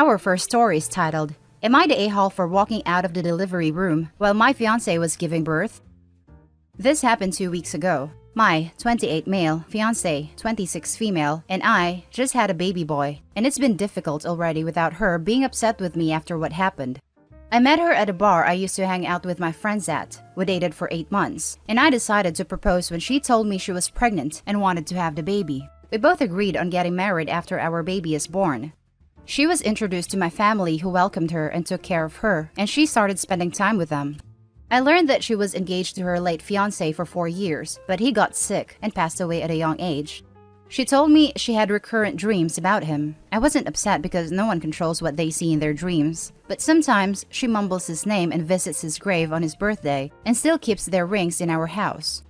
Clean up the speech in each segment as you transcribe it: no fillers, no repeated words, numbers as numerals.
Our first story is titled, Am I the a-hole for walking out of the delivery room while my fiancé was giving birth? This happened 2 weeks ago. My 28 male, fiancé, 26 female, and I just had a baby boy, and it's been difficult already without her being upset with me after what happened. I met her at a bar I used to hang out with my friends at. We dated for 8 months, and I decided to propose when she told me she was pregnant and wanted to have the baby. We both agreed on getting married after our baby is born. She was introduced to my family who welcomed her and took care of her, and she started spending time with them. I learned that she was engaged to her late fiancé for 4 years, but he got sick and passed away at a young age. She told me she had recurrent dreams about him. I wasn't upset because no one controls what they see in their dreams, but sometimes she mumbles his name and visits his grave on his birthday and still keeps their rings in our house.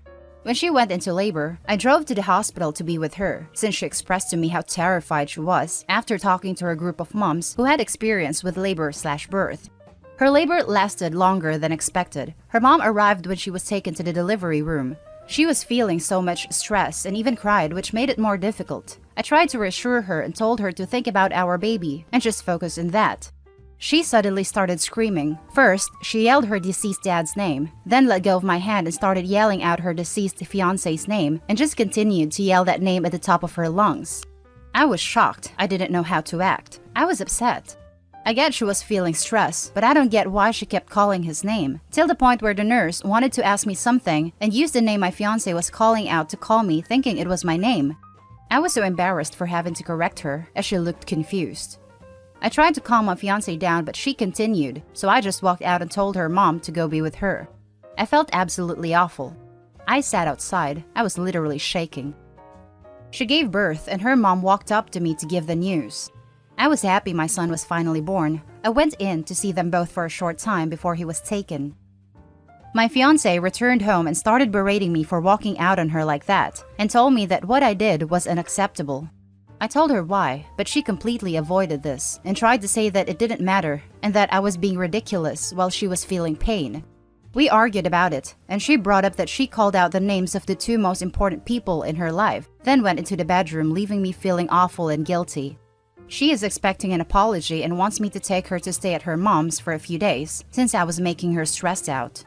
When she went into labor, I drove to the hospital to be with her, since she expressed to me how terrified she was after talking to her group of moms who had experience with labor/birth. Her labor lasted longer than expected. Her mom arrived when she was taken to the delivery room. She was feeling so much stress and even cried, which made it more difficult. I tried to reassure her and told her to think about our baby and just focus on that. She suddenly started screaming. First, she yelled her deceased dad's name, then let go of my hand and started yelling out her deceased fiancé's name and just continued to yell that name at the top of her lungs. I was shocked. I didn't know how to act. I was upset. I get she was feeling stress, but I don't get why she kept calling his name, till the point where the nurse wanted to ask me something and used the name my fiancé was calling out to call me, thinking it was my name. I was so embarrassed for having to correct her, as she looked confused. I tried to calm my fiancé down, but she continued, so I just walked out and told her mom to go be with her. I felt absolutely awful. I sat outside. I was literally shaking. She gave birth, and her mom walked up to me to give the news. I was happy my son was finally born. I went in to see them both for a short time before he was taken. My fiancé returned home and started berating me for walking out on her like that, and told me that what I did was unacceptable. I told her why, but she completely avoided this and tried to say that it didn't matter and that I was being ridiculous while she was feeling pain. We argued about it, and she brought up that she called out the names of the 2 most important people in her life, then went into the bedroom, leaving me feeling awful and guilty. She is expecting an apology and wants me to take her to stay at her mom's for a few days, since I was making her stressed out.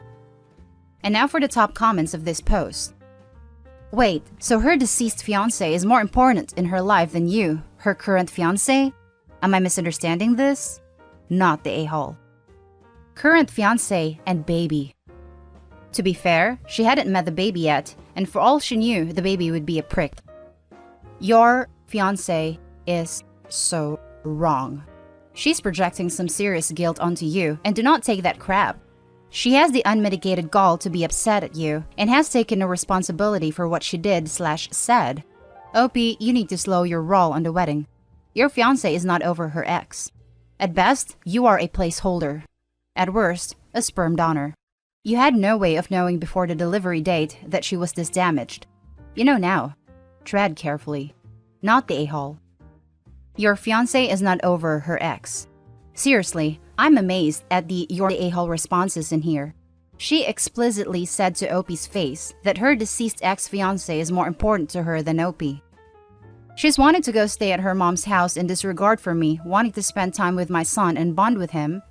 And now for the top comments of this post. Wait, so her deceased fiancé is more important in her life than you, her current fiancé? Am I misunderstanding this? Not the a-hole. Current fiancé and baby. To be fair, she hadn't met the baby yet, and for all she knew, the baby would be a prick. Your fiancé is so wrong. She's projecting some serious guilt onto you, and do not take that crap. She has the unmitigated gall to be upset at you and has taken no responsibility for what she did/said. OP, you need to slow your roll on the wedding. Your fiancé is not over her ex. At best, you are a placeholder. At worst, a sperm donor. You had no way of knowing before the delivery date that she was this damaged. You know now. Tread carefully. Not the a-hole. Your fiancé is not over her ex. Seriously, I'm amazed at the "you're the a-hole" responses in here. She explicitly said to OP's face that her deceased ex-fiancé is more important to her than OP. She's wanted to go stay at her mom's house in disregard for me, wanting to spend time with my son and bond with him.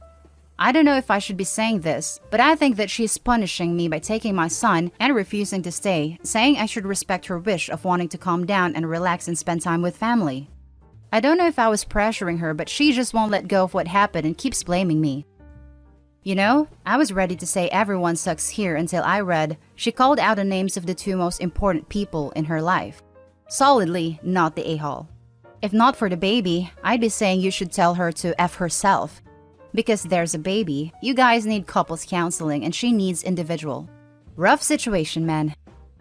I don't know if I should be saying this, but I think that she's punishing me by taking my son and refusing to stay, saying I should respect her wish of wanting to calm down and relax and spend time with family. I don't know if I was pressuring her, but she just won't let go of what happened and keeps blaming me. You know, I was ready to say everyone sucks here until I read she called out the names of the 2 most important people in her life. Solidly not the a-hole. If not for the baby, I'd be saying you should tell her to F herself. Because there's a baby, you guys need couples counseling and she needs individual. Rough situation, man.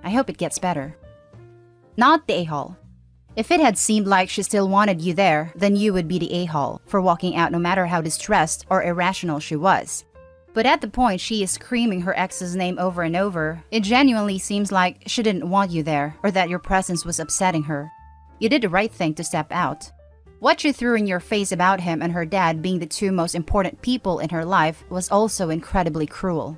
I hope it gets better. Not the a-hole. If it had seemed like she still wanted you there, then you would be the a-hole for walking out no matter how distressed or irrational she was. But at the point she is screaming her ex's name over and over, it genuinely seems like she didn't want you there or that your presence was upsetting her. You did the right thing to step out. What she threw in your face about him and her dad being the 2 most important people in her life was also incredibly cruel.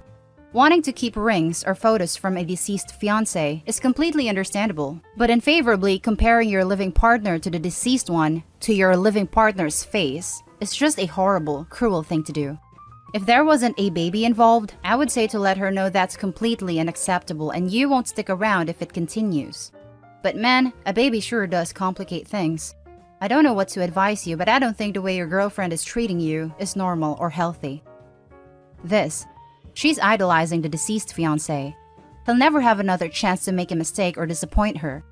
Wanting to keep rings or photos from a deceased fiancé is completely understandable, but unfavorably comparing your living partner to the deceased one to your living partner's face is just a horrible, cruel thing to do. If there wasn't a baby involved, I would say to let her know that's completely unacceptable and you won't stick around if it continues. But man, a baby sure does complicate things. I don't know what to advise you, but I don't think the way your girlfriend is treating you is normal or healthy. She's idolizing the deceased fiancé. He'll never have another chance to make a mistake or disappoint her.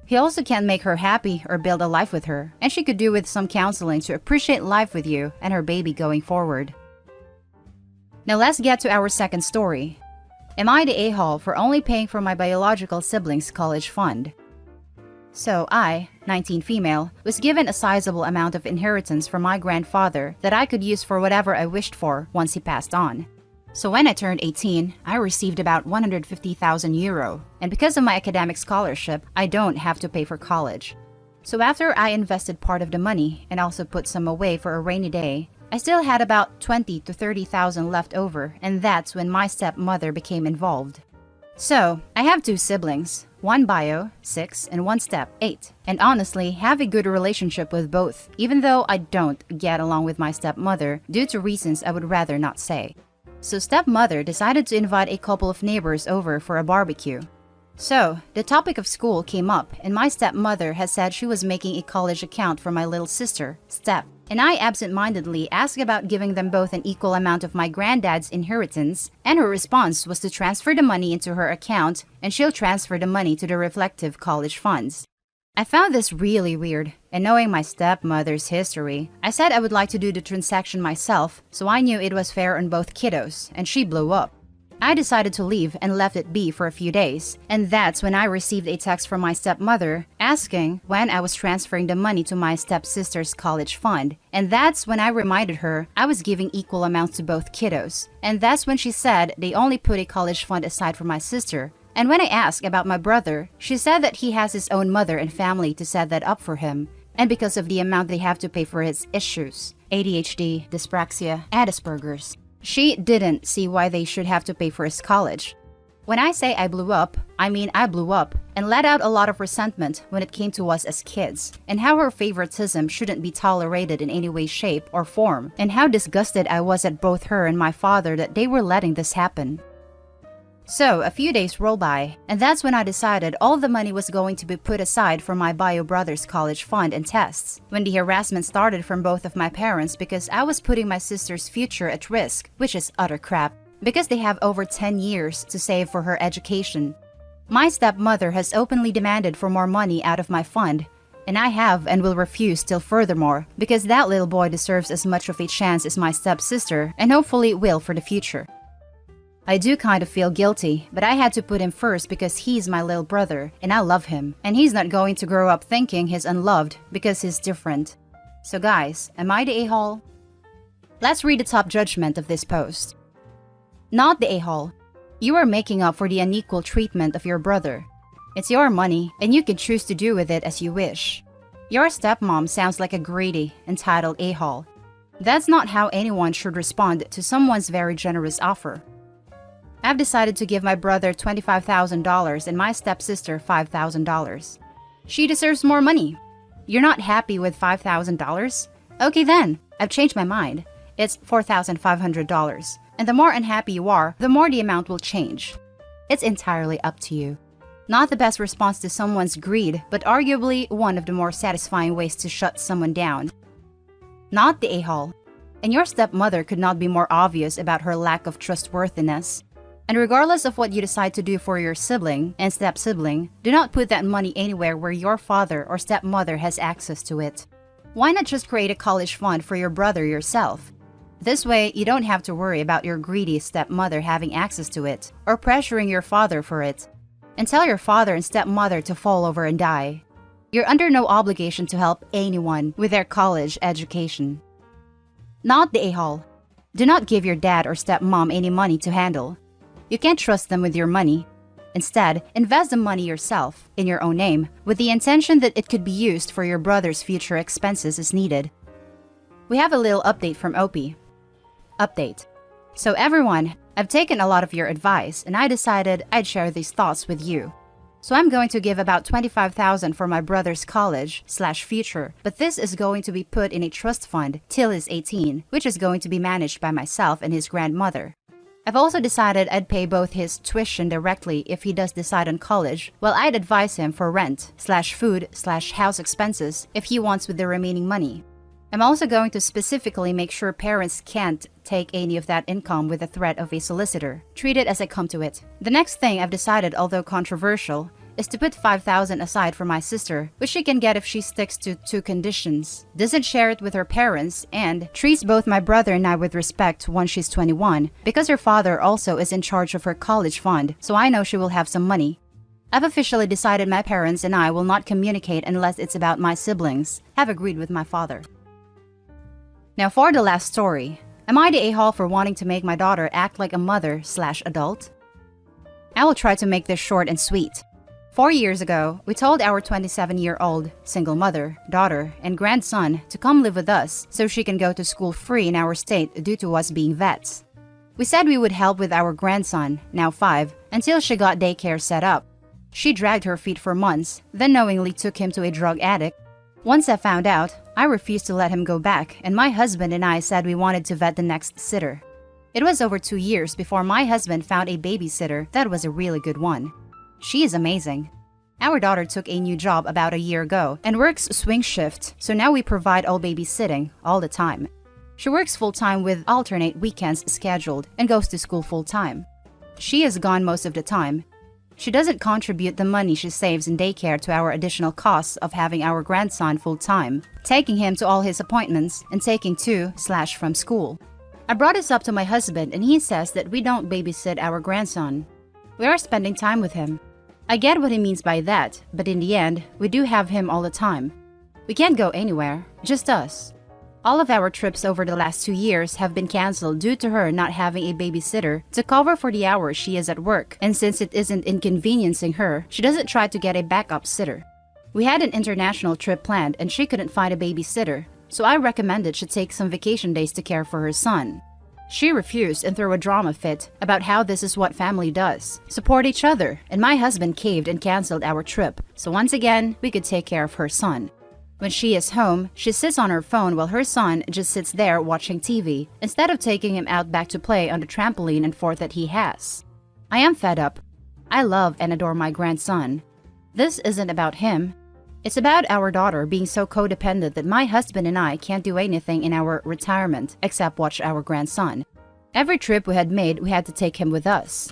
He also can't make her happy or build a life with her, and she could do with some counseling to appreciate life with you and her baby going forward. Now let's get to our second story. Am I the a-hole for only paying for my biological siblings' college fund? So I, 19 female, was given a sizable amount of inheritance from my grandfather that I could use for whatever I wished for once he passed on. So when I turned 18, I received about 150,000 euro, and because of my academic scholarship, I don't have to pay for college. So after I invested part of the money and also put some away for a rainy day, I still had about 20 to 30,000 left over, and that's when my stepmother became involved. So, I have two siblings, one bio, 6, and one step, 8, and honestly have a good relationship with both, even though I don't get along with my stepmother due to reasons I would rather not say. So stepmother decided to invite a couple of neighbors over for a barbecue. So, the topic of school came up, and my stepmother had said she was making a college account for my little sister, Step, and I absent-mindedly asked about giving them both an equal amount of my granddad's inheritance, and her response was to transfer the money into her account, and she'll transfer the money to the reflective college funds. I found this really weird, and knowing my stepmother's history, I said I would like to do the transaction myself, so I knew it was fair on both kiddos, and she blew up. I decided to leave and left it be for a few days, and that's when I received a text from my stepmother asking when I was transferring the money to my stepsister's college fund, and that's when I reminded her I was giving equal amounts to both kiddos, and that's when she said they only put a college fund aside for my sister. And when I asked about my brother, she said that he has his own mother and family to set that up for him, and because of the amount they have to pay for his issues, ADHD, dyspraxia, and Asperger's, she didn't see why they should have to pay for his college. When I say I blew up, I mean I blew up and let out a lot of resentment when it came to us as kids, and how her favoritism shouldn't be tolerated in any way, shape, or form, and how disgusted I was at both her and my father that they were letting this happen. So, a few days rolled by, and that's when I decided all the money was going to be put aside for my bio brother's college fund and tests, when the harassment started from both of my parents because I was putting my sister's future at risk, which is utter crap, because they have over 10 years to save for her education. My stepmother has openly demanded for more money out of my fund, and I have and will refuse till furthermore, because that little boy deserves as much of a chance as my stepsister, and hopefully will for the future. I do kind of feel guilty, but I had to put him first because he's my little brother, and I love him, and he's not going to grow up thinking he's unloved because he's different. So guys, am I the a-hole? Let's read the top judgment of this post. Not the a-hole. You are making up for the unequal treatment of your brother. It's your money, and you can choose to do with it as you wish. Your stepmom sounds like a greedy, entitled a-hole. That's not how anyone should respond to someone's very generous offer. I've decided to give my brother $25,000 and my stepsister $5,000. She deserves more money. You're not happy with $5,000? Okay then, I've changed my mind. It's $4,500. And the more unhappy you are, the more the amount will change. It's entirely up to you. Not the best response to someone's greed, but arguably one of the more satisfying ways to shut someone down. Not the a-hole. And your stepmother could not be more obvious about her lack of trustworthiness. And regardless of what you decide to do for your sibling and step-sibling, do not put that money anywhere where your father or stepmother has access to it. Why not just create a college fund for your brother yourself? This way, you don't have to worry about your greedy stepmother having access to it, or pressuring your father for it. And tell your father and stepmother to fall over and die. You're under no obligation to help anyone with their college education. Not the a-hole. Do not give your dad or stepmom any money to handle. You can't trust them with your money. Instead, invest the money yourself, in your own name, with the intention that it could be used for your brother's future expenses as needed. We have a little update from Opie. Update. So everyone, I've taken a lot of your advice and I decided I'd share these thoughts with you. So I'm going to give about 25,000 for my brother's college/future, but this is going to be put in a trust fund till he's 18, which is going to be managed by myself and his grandmother. I've also decided I'd pay both his tuition directly if he does decide on college, while I'd advise him for rent/food/house expenses if he wants with the remaining money. I'm also going to specifically make sure parents can't take any of that income with the threat of a solicitor. Treat it as I come to it. The next thing I've decided, although controversial, is to put 5,000 aside for my sister, which she can get if she sticks to 2 conditions: doesn't share it with her parents, and treats both my brother and I with respect once she's 21, because her father also is in charge of her college fund, so I know she will have some money. I've officially decided my parents and I will not communicate unless it's about my siblings. Have agreed with my father. Now for the last story. Am I the a-hole for wanting to make my daughter act like a mother/adult? I will try to make this short and sweet. 4 years ago, we told our 27-year-old single mother, daughter, and grandson to come live with us so she can go to school free in our state due to us being vets. We said we would help with our grandson, now 5, until she got daycare set up. She dragged her feet for months, then knowingly took him to a drug addict. Once I found out, I refused to let him go back, and my husband and I said we wanted to vet the next sitter. It was over 2 years before my husband found a babysitter that was a really good one. She is amazing. Our daughter took a new job about a year ago and works swing shift, so now we provide all babysitting all the time. She works full-time with alternate weekends scheduled and goes to school full-time. She is gone most of the time. She doesn't contribute the money she saves in daycare to our additional costs of having our grandson full-time, taking him to all his appointments, and taking to/from school. I brought this up to my husband and he says that we don't babysit our grandson. We are spending time with him. I get what he means by that, but in the end, we do have him all the time. We can't go anywhere, just us. All of our trips over the last 2 years have been canceled due to her not having a babysitter to cover for the hours she is at work, and since it isn't inconveniencing her, she doesn't try to get a backup sitter. We had an international trip planned and she couldn't find a babysitter, so I recommended she take some vacation days to care for her son. She refused and threw a drama fit about how this is what family does, support each other, and my husband caved and canceled our trip, so once again, we could take care of her son. When she is home, she sits on her phone while her son just sits there watching TV, instead of taking him out back to play on the trampoline and fort that he has. I am fed up. I love and adore my grandson. This isn't about him. It's about our daughter being so codependent that my husband and I can't do anything in our retirement except watch our grandson. Every trip we had made, we had to take him with us.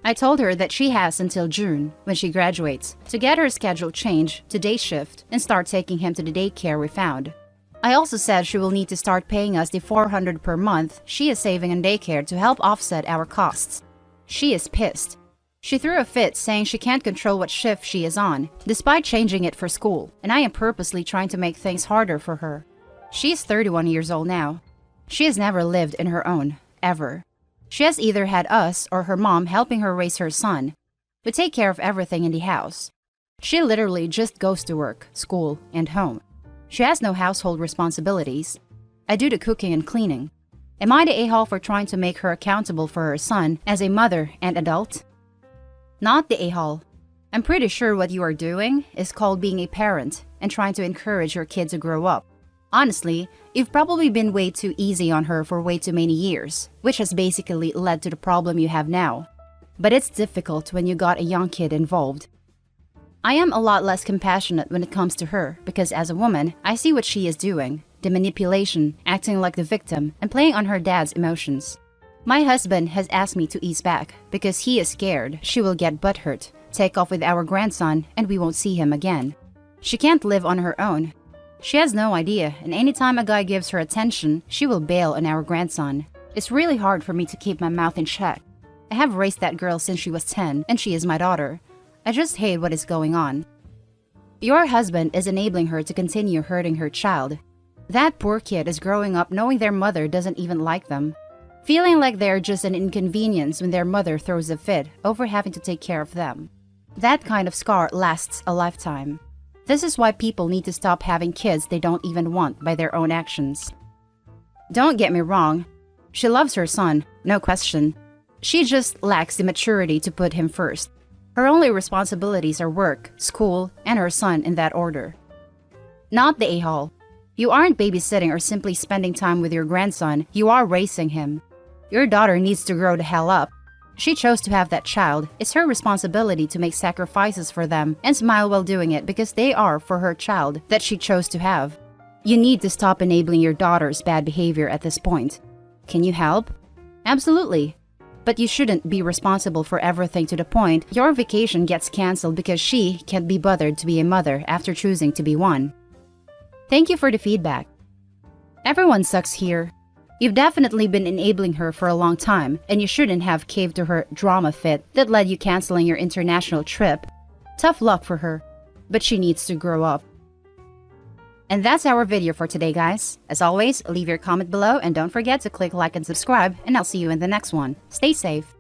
I told her that she has until June, when she graduates, to get her schedule changed to day shift and start taking him to the daycare we found. I also said she will need to start paying us the $400 per month she is saving on daycare to help offset our costs. She is pissed. She threw a fit saying she can't control what shift she is on, despite changing it for school, and I am purposely trying to make things harder for her. She is 31 years old now. She has never lived in her own, ever. She has either had us or her mom helping her raise her son. We take care of everything in the house. She literally just goes to work, school, and home. She has no household responsibilities. I do the cooking and cleaning. Am I the a-hole for trying to make her accountable for her son as a mother and adult? Not the a-hole. I'm pretty sure what you are doing is called being a parent and trying to encourage your kid to grow up. Honestly, you've probably been way too easy on her for way too many years, which has basically led to the problem you have now. But it's difficult when you got a young kid involved. I am a lot less compassionate when it comes to her because as a woman, I see what she is doing, the manipulation, acting like the victim, and playing on her dad's emotions. My husband has asked me to ease back because he is scared she will get butthurt, take off with our grandson, and we won't see him again. She can't live on her own. She has no idea, and anytime a guy gives her attention, she will bail on our grandson. It's really hard for me to keep my mouth in check. I have raised that girl since she was 10, and she is my daughter. I just hate what is going on. Your husband is enabling her to continue hurting her child. That poor kid is growing up knowing their mother doesn't even like them, feeling like they're just an inconvenience when their mother throws a fit over having to take care of them. That kind of scar lasts a lifetime. This is why people need to stop having kids they don't even want by their own actions. Don't get me wrong. She loves her son, no question. She just lacks the maturity to put him first. Her only responsibilities are work, school, and her son in that order. Not the a-hole. You aren't babysitting or simply spending time with your grandson, you are raising him. Your daughter needs to grow the hell up. She chose to have that child. It's her responsibility to make sacrifices for them and smile while doing it because they are for her child that she chose to have. You need to stop enabling your daughter's bad behavior at this point. Can you help? Absolutely. But you shouldn't be responsible for everything to the point your vacation gets canceled because she can't be bothered to be a mother after choosing to be one. Thank you for the feedback. Everyone sucks here. You've definitely been enabling her for a long time, and you shouldn't have caved to her drama fit that led you canceling your international trip. Tough luck for her, but she needs to grow up. And that's our video for today, guys. As always, leave your comment below and don't forget to click like and subscribe, and I'll see you in the next one. Stay safe.